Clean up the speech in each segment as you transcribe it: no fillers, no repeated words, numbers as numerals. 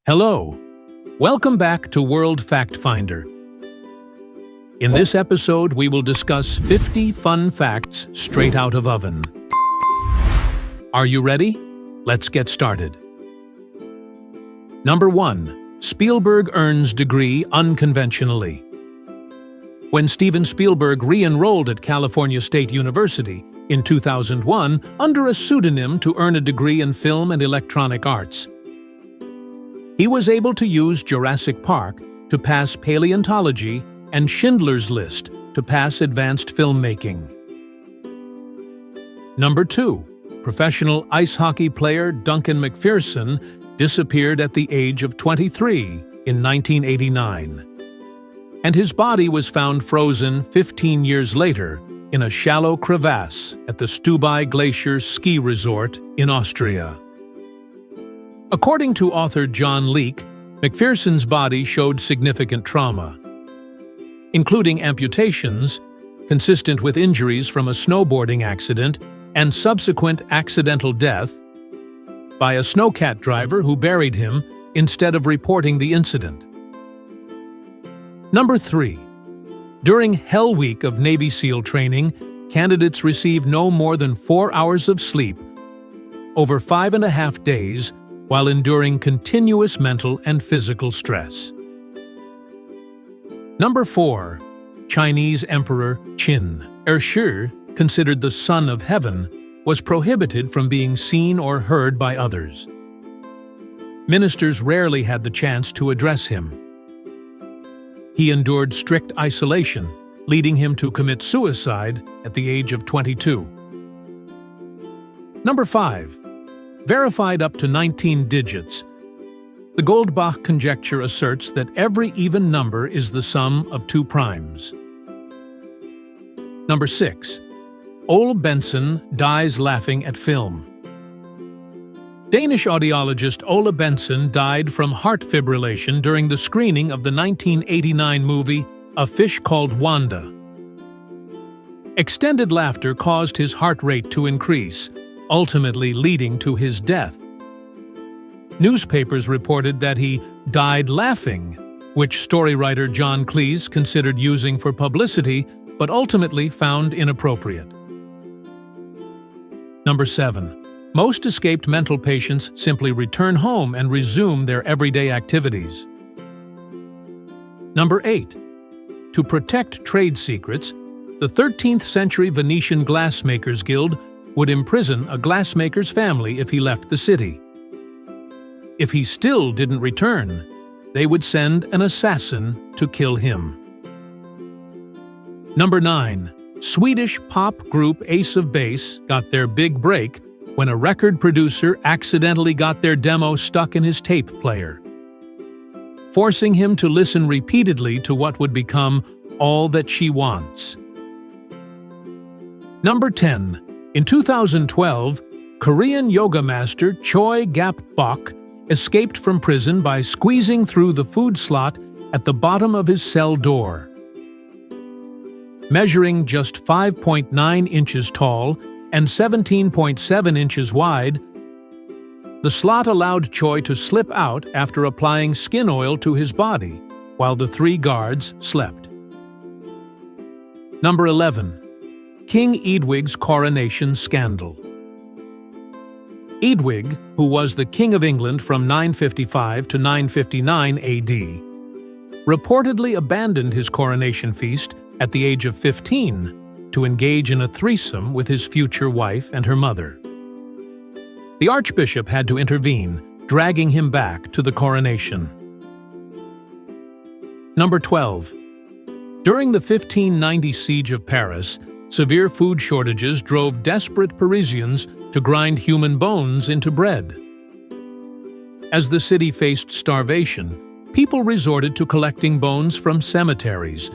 Hello, welcome back to World Fact Finder. In this episode, we will discuss 50 fun facts straight out of oven. Are you ready? Let's get started. Number 1. Spielberg earns degree unconventionally. When Steven Spielberg re-enrolled at California State University in 2001 under a pseudonym to earn a degree in film and electronic arts, he was able to use Jurassic Park to pass paleontology and Schindler's List to pass advanced filmmaking. Number 2. Professional ice hockey player Duncan McPherson disappeared at the age of 23 in 1989, and his body was found frozen 15 years later in a shallow crevasse at the Stubai Glacier Ski Resort in Austria. According to author John Leake, McPherson's body showed significant trauma, including amputations, consistent with injuries from a snowboarding accident and subsequent accidental death by a snowcat driver who buried him instead of reporting the incident. Number 3. During Hell Week of Navy SEAL training, candidates receive no more than 4 hours of sleep over 5.5 days while enduring continuous mental and physical stress. Number 4. Chinese Emperor Qin Shi, considered the son of heaven, was prohibited from being seen or heard by others. Ministers rarely had the chance to address him. He endured strict isolation, leading him to commit suicide at the age of 22. Number 5. Verified up to 19 digits, the Goldbach conjecture asserts that every even number is the sum of 2 primes. Number 6. Ole Benson dies laughing at film. Danish audiologist Ole Benson died from heart fibrillation during the screening of the 1989 movie A Fish Called Wanda. Extended laughter caused his heart rate to increase, ultimately leading to his death. Newspapers reported that he died laughing, which story writer John Cleese considered using for publicity but ultimately found inappropriate. Number 7. Most escaped mental patients simply return home and resume their everyday activities. Number 8. To protect trade secrets, the 13th century Venetian Glassmakers Guild would imprison a glassmaker's family if he left the city. If he still didn't return, they would send an assassin to kill him. Number 9. Swedish pop group Ace of Base got their big break when a record producer accidentally got their demo stuck in his tape player, forcing him to listen repeatedly to what would become All That She Wants. Number 10. In 2012, Korean yoga master Choi Gap-bok escaped from prison by squeezing through the food slot at the bottom of his cell door. Measuring just 5.9 inches tall and 17.7 inches wide, the slot allowed Choi to slip out after applying skin oil to his body, while the 3 guards slept. Number 11. King Eadwig's coronation scandal. Eadwig, who was the King of England from 955 to 959 AD, reportedly abandoned his coronation feast at the age of 15 to engage in a threesome with his future wife and her mother. The archbishop had to intervene, dragging him back to the coronation. Number 12. During the 1590 siege of Paris, severe food shortages drove desperate Parisians to grind human bones into bread. As the city faced starvation, people resorted to collecting bones from cemeteries,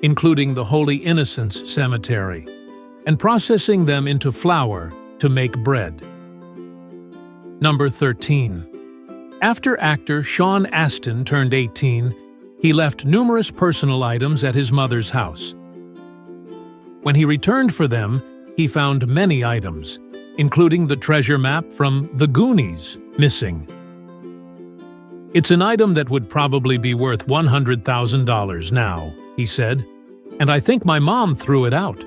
including the Holy Innocents Cemetery, and processing them into flour to make bread. Number 13. After actor Sean Astin turned 18, he left numerous personal items at his mother's house. When he returned for them, he found many items, including the treasure map from The Goonies, missing. "It's an item that would probably be worth $100,000 now," he said, "and I think my mom threw it out."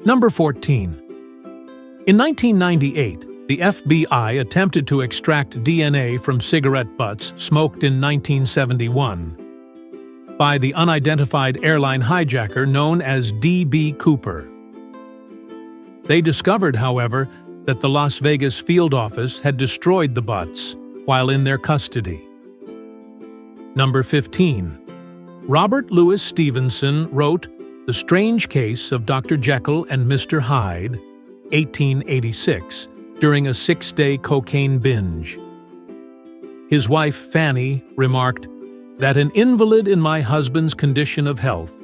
Number 14. In 1998, the FBI attempted to extract DNA from cigarette butts smoked in 1971 by the unidentified airline hijacker known as D.B. Cooper. They discovered, however, that the Las Vegas field office had destroyed the butts while in their custody. Number 15. Robert Louis Stevenson wrote The Strange Case of Dr. Jekyll and Mr. Hyde, 1886, during a 6-day cocaine binge. His wife, Fanny, remarked that an invalid in my husband's condition of health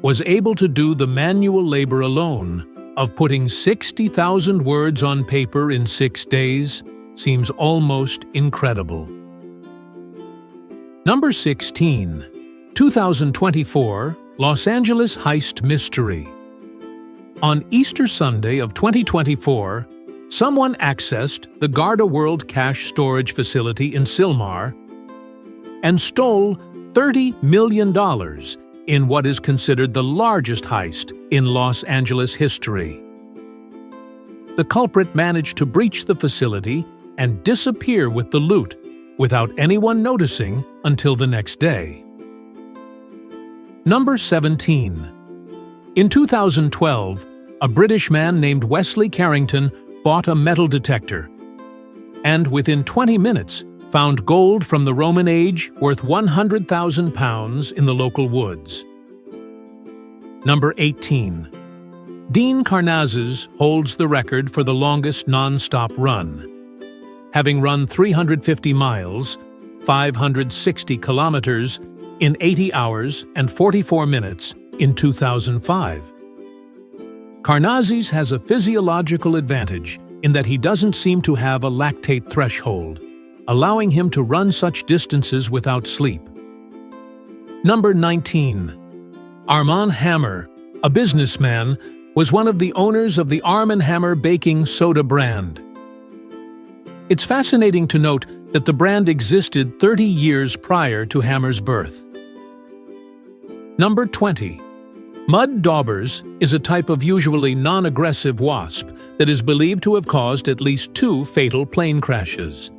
was able to do the manual labor alone of putting 60,000 words on paper in 6 days seems almost incredible. Number 16. 2024 Los Angeles Heist Mystery. On Easter Sunday of 2024, someone accessed the Garda World Cash Storage Facility in Sylmar and stole $30 million in what is considered the largest heist in Los Angeles history. The culprit managed to breach the facility and disappear with the loot without anyone noticing until the next day. Number 17. In 2012, a British man named Wesley Carrington bought a metal detector and within 20 minutes found gold from the Roman age worth £100,000 in the local woods. Number 18. Dean Karnazes holds the record for the longest non-stop run, having run 350 miles, 560 kilometers, in 80 hours and 44 minutes in 2005. Karnazes has a physiological advantage in that he doesn't seem to have a lactate threshold, allowing him to run such distances without sleep. Number 19. Armand Hammer, a businessman, was one of the owners of the Arm & Hammer baking soda brand. It's fascinating to note that the brand existed 30 years prior to Hammer's birth. Number 20. Mud daubers is a type of usually non-aggressive wasp that is believed to have caused at least 2 fatal plane crashes.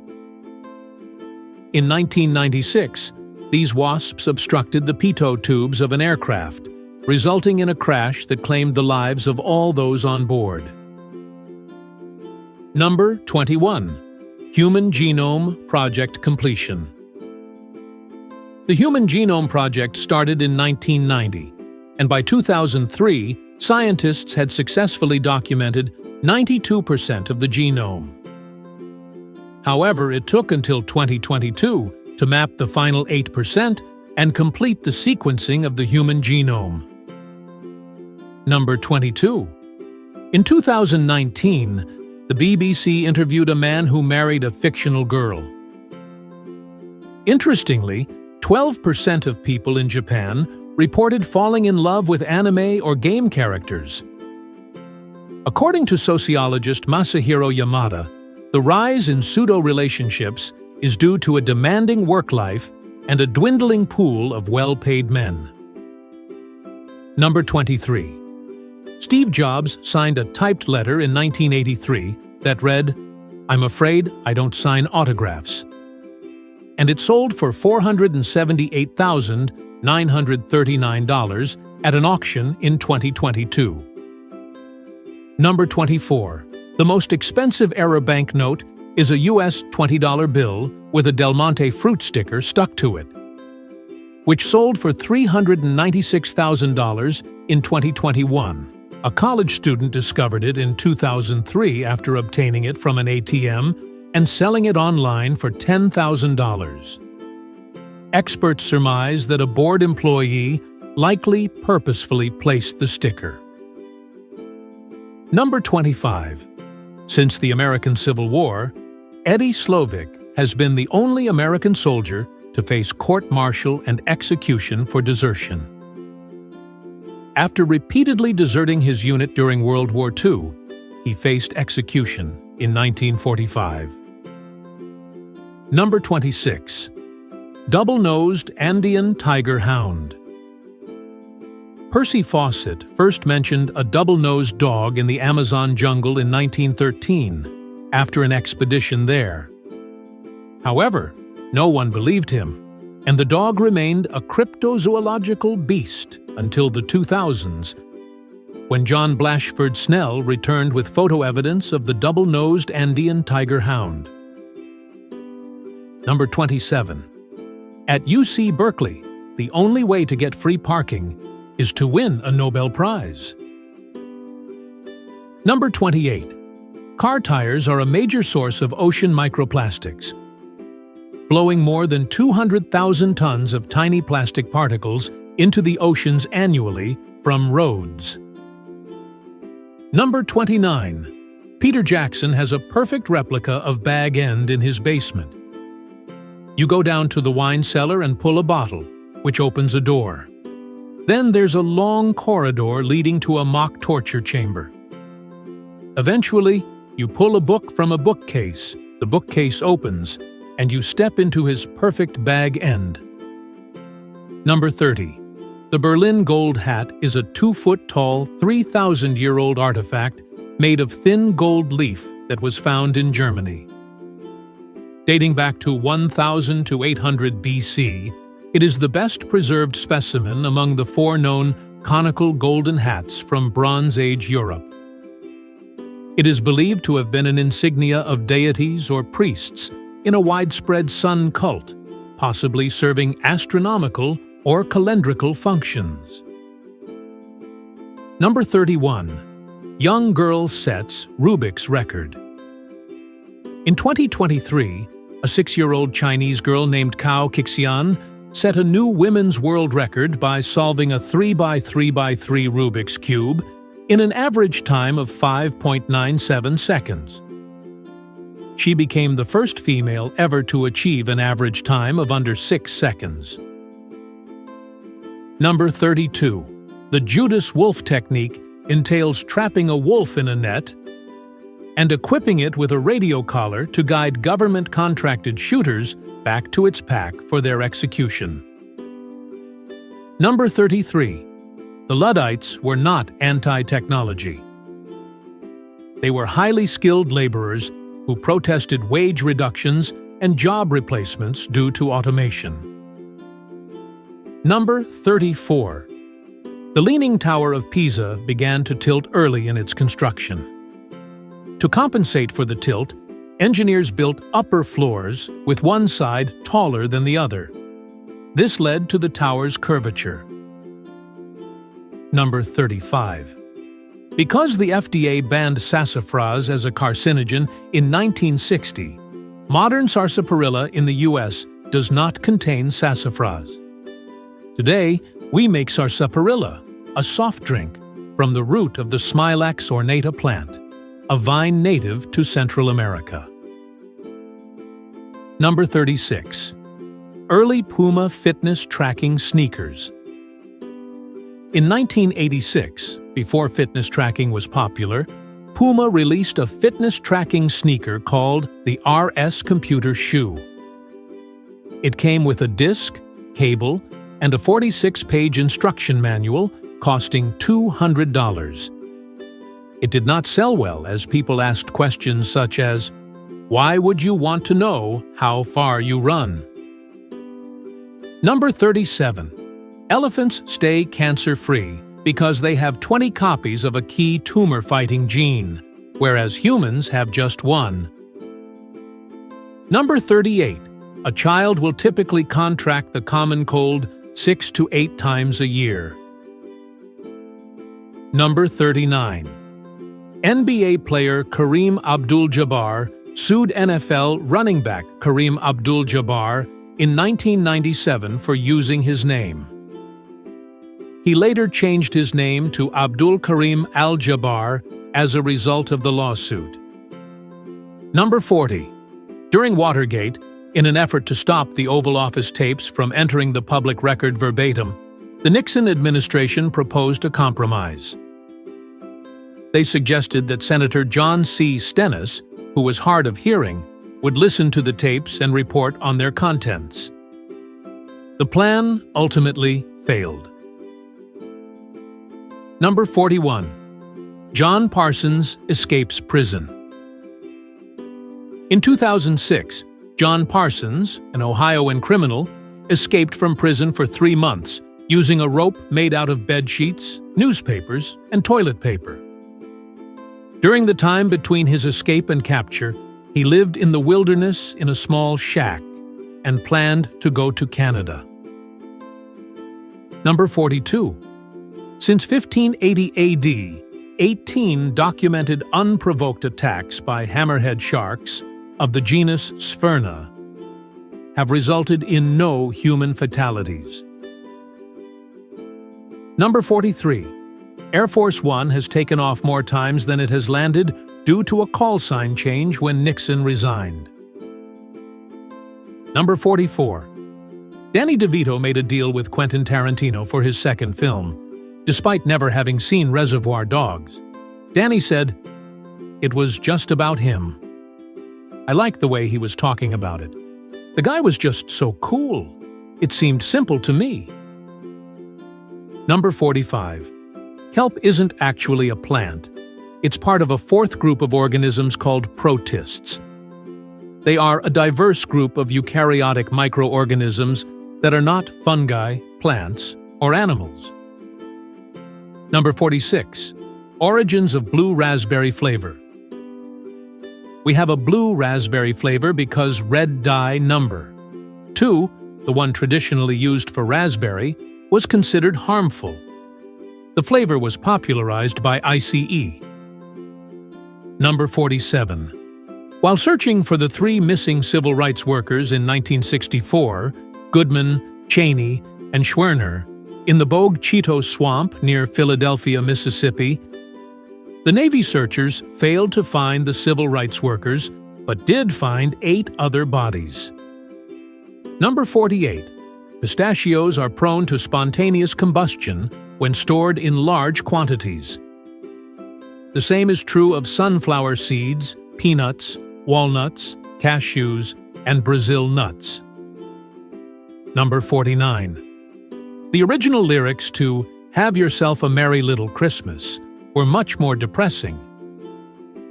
In 1996, these wasps obstructed the pitot tubes of an aircraft, resulting in a crash that claimed the lives of all those on board. Number 21. Human Genome Project completion. The Human Genome Project started in 1990, and by 2003, scientists had successfully documented 92% of the genome. However, it took until 2022 to map the final 8% and complete the sequencing of the human genome. Number 22. In 2019, the BBC interviewed a man who married a fictional girl. Interestingly, 12% of people in Japan reported falling in love with anime or game characters. According to sociologist Masahiro Yamada, the rise in pseudo-relationships is due to a demanding work life and a dwindling pool of well-paid men. Number 23. Steve Jobs signed a typed letter in 1983 that read, "I'm afraid I don't sign autographs." And it sold for $478,939 at an auction in 2022. Number 24. The most expensive error banknote is a US $20 bill with a Del Monte fruit sticker stuck to it, which sold for $396,000 in 2021. A college student discovered it in 2003 after obtaining it from an ATM and selling it online for $10,000. Experts surmise that a board employee likely purposefully placed the sticker. Number 25. Since the American Civil War, Eddie Slovic has been the only American soldier to face court-martial and execution for desertion. After repeatedly deserting his unit during World War II, he faced execution in 1945. Number 26. Double-nosed Andean tiger hound. Percy Fawcett first mentioned a double-nosed dog in the Amazon jungle in 1913, after an expedition there. However, no one believed him, and the dog remained a cryptozoological beast until the 2000s, when John Blashford Snell returned with photo evidence of the double-nosed Andean tiger hound. Number 27. At UC Berkeley, the only way to get free parking is to win a Nobel Prize. Number 28. Car tires are a major source of ocean microplastics, blowing more than 200,000 tons of tiny plastic particles into the oceans annually from roads. Number 29. Peter Jackson has a perfect replica of Bag End in his basement. You go down to the wine cellar and pull a bottle, which opens a door. Then there's a long corridor leading to a mock torture chamber. Eventually, you pull a book from a bookcase, the bookcase opens, and you step into his perfect Bag End. Number 30. The Berlin Gold Hat is a 2-foot-tall, 3,000-year-old artifact made of thin gold leaf that was found in Germany. Dating back to 1000 to 800 BC, it is the best preserved specimen among the 4 known conical golden hats from Bronze Age Europe. It is believed to have been an insignia of deities or priests in a widespread sun cult, possibly serving astronomical or calendrical functions. Number 31. Young girl sets Rubik's record. In 2023, a 6-year-old Chinese girl named Cao Qixian set a new women's world record by solving a 3x3x3 Rubik's Cube in an average time of 5.97 seconds. She became the first female ever to achieve an average time of under 6 seconds. Number 32. The Judas Wolf technique entails trapping a wolf in a net and equipping it with a radio collar to guide government-contracted shooters back to its pack for their execution. Number 33. The Luddites were not anti-technology. They were highly skilled laborers who protested wage reductions and job replacements due to automation. Number 34. The Leaning Tower of Pisa began to tilt early in its construction. To compensate for the tilt, engineers built upper floors with one side taller than the other. This led to the tower's curvature. Number 35. Because the FDA banned sassafras as a carcinogen in 1960, modern sarsaparilla in the U.S. does not contain sassafras. Today, we make sarsaparilla, a soft drink, from the root of the Smilax ornata plant, a vine native to Central America. Number 36. Early Puma fitness tracking sneakers. In 1986, before fitness tracking was popular, Puma released a fitness tracking sneaker called the RS Computer Shoe. It came with a disc, cable, and a 46-page instruction manual costing $200. It did not sell well as people asked questions such as, "Why would you want to know how far you run?" Number 37. Elephants stay cancer-free because they have 20 copies of a key tumor-fighting gene, whereas humans have just one. Number 38. A child will typically contract the common cold 6 to 8 times a year. Number 39. NBA player Kareem Abdul-Jabbar sued NFL running back Kareem Abdul-Jabbar in 1997 for using his name. He later changed his name to Abdul Kareem Al-Jabbar as a result of the lawsuit. Number 40. During Watergate, in an effort to stop the Oval Office tapes from entering the public record verbatim, the Nixon administration proposed a compromise. They suggested that Senator John C. Stennis, who was hard of hearing, would listen to the tapes and report on their contents. The plan ultimately failed. Number 41. John Parsons escapes prison. In 2006, John Parsons, an Ohioan criminal, escaped from prison for 3 months using a rope made out of bed sheets, newspapers, and toilet paper. During the time between his escape and capture, he lived in the wilderness in a small shack and planned to go to Canada. Number 42. Since 1580 AD, 18 documented unprovoked attacks by hammerhead sharks of the genus Sphyrna have resulted in no human fatalities. Number 43. Air Force One has taken off more times than it has landed due to a call sign change when Nixon resigned. Number 44. Danny DeVito made a deal with Quentin Tarantino for his second film, despite never having seen Reservoir Dogs. Danny said, "It was just about him." I liked the way he was talking about it. The guy was just so cool. It seemed simple to me. Number 45. Kelp isn't actually a plant. It's part of a fourth group of organisms called protists. They are a diverse group of eukaryotic microorganisms that are not fungi, plants, or animals. Number 46. Origins of blue raspberry flavor. We have a blue raspberry flavor because red dye number 2, the one traditionally used for raspberry, was considered harmful. The flavor was popularized by ICE. Number 47. While searching for the 3 missing civil rights workers in 1964, Goodman, Cheney, and Schwerner, in the Bogue Chitto Swamp near Philadelphia, Mississippi, the Navy searchers failed to find the civil rights workers, but did find 8 other bodies. Number 48. Pistachios are prone to spontaneous combustion when stored in large quantities. The same is true of sunflower seeds, peanuts, walnuts, cashews, and Brazil nuts. Number 49. The original lyrics to "Have Yourself a Merry Little Christmas" were much more depressing.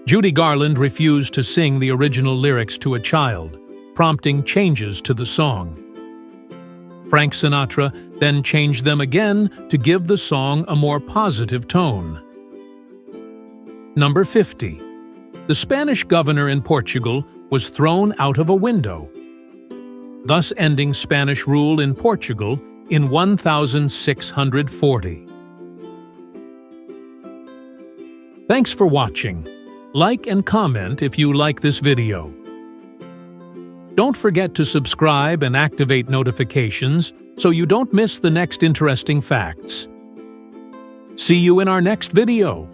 Judy Garland refused to sing the original lyrics to a child, prompting changes to the song. Frank Sinatra then changed them again to give the song a more positive tone. Number 50. The Spanish governor in Portugal was thrown out of a window, thus ending Spanish rule in Portugal in 1640. Thanks for watching. Like and comment if you like this video. Don't forget to subscribe and activate notifications so you don't miss the next interesting facts. See you in our next video.